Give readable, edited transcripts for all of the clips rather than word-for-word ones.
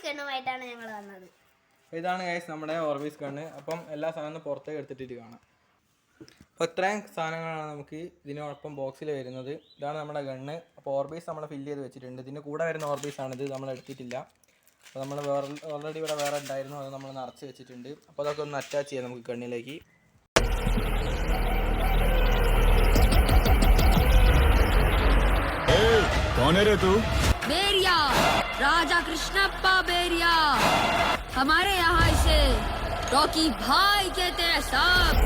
ഗണ്ണുമായിട്ടാണ് ഞങ്ങൾ വന്നത്. ഇതാണ് ഗൈസ് നമ്മുടെ ഓർബീസ് ഗണ്ണ്. അപ്പം എല്ലാ സാധനവും പുറത്തേക്ക് എടുത്തിട്ട് കാണാം. അപ്പോൾ ഇത്രയും സാധനങ്ങളാണ് നമുക്ക് ഇതിനോടൊപ്പം ബോക്സിൽ വരുന്നത്. ഇതാണ് നമ്മുടെ ഗണ്ണ്. അപ്പോൾ ഓർബീസ് നമ്മൾ ഫില്ല് ചെയ്ത് വെച്ചിട്ടുണ്ട്. ഇതിൻ്റെ കൂടെ വരുന്ന ഓർബീസാണിത്, നമ്മൾ എടുത്തിട്ടില്ല. അപ്പോൾ നമ്മൾ ഓൾറെഡി ഇവിടെ വേറെ ഉണ്ടായിരുന്നു, അത് നമ്മൾ നിറച്ച് വെച്ചിട്ടുണ്ട്. അപ്പോൾ അതൊക്കെ ഒന്ന് അറ്റാച്ച് ചെയ്യാം നമുക്ക് ഗണ്ണിലേക്ക്. कौन है रे तू? बेरिया, राजा कृष्णप्पा बेरिया। हमारे यहाँ इसे रॉकी भाई कहते हैं साहब।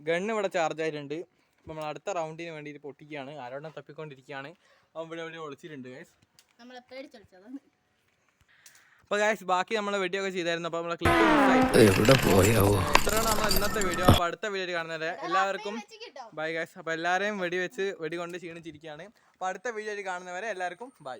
ഗണ്ണ് ഇവിടെ ചാർജ് ആയിട്ടുണ്ട്. അപ്പോൾ നമ്മൾ അടുത്ത റൗണ്ടിന് വേണ്ടിയിട്ട് പൊട്ടിക്കുകയാണ്. ആരോടും തപ്പിക്കൊണ്ടിരിക്കുകയാണ്. അവൻ ഇവിടെ ഒളിച്ചിട്ടുണ്ട് ഗൈസ്. അപ്പോൾ ഗൈസ് ബാക്കി നമ്മൾ വെടിയൊക്കെ ചെയ്തായിരുന്നു. അപ്പോൾ നമ്മളെ ക്ലിപ്പ് ഇത്രയാണ് നമ്മൾ ഇന്നത്തെ വീഡിയോ. അപ്പോൾ അടുത്ത വീഡിയോ കാണുന്നത് എല്ലാവർക്കും ബൈ ഗൈസ്. അപ്പോൾ എല്ലാവരെയും വെടി കൊണ്ട് ക്ഷീണിച്ചിരിക്കുകയാണ്. അപ്പോൾ അടുത്ത വീഡിയോ കാണുന്നവരെ എല്ലാവർക്കും ബൈ.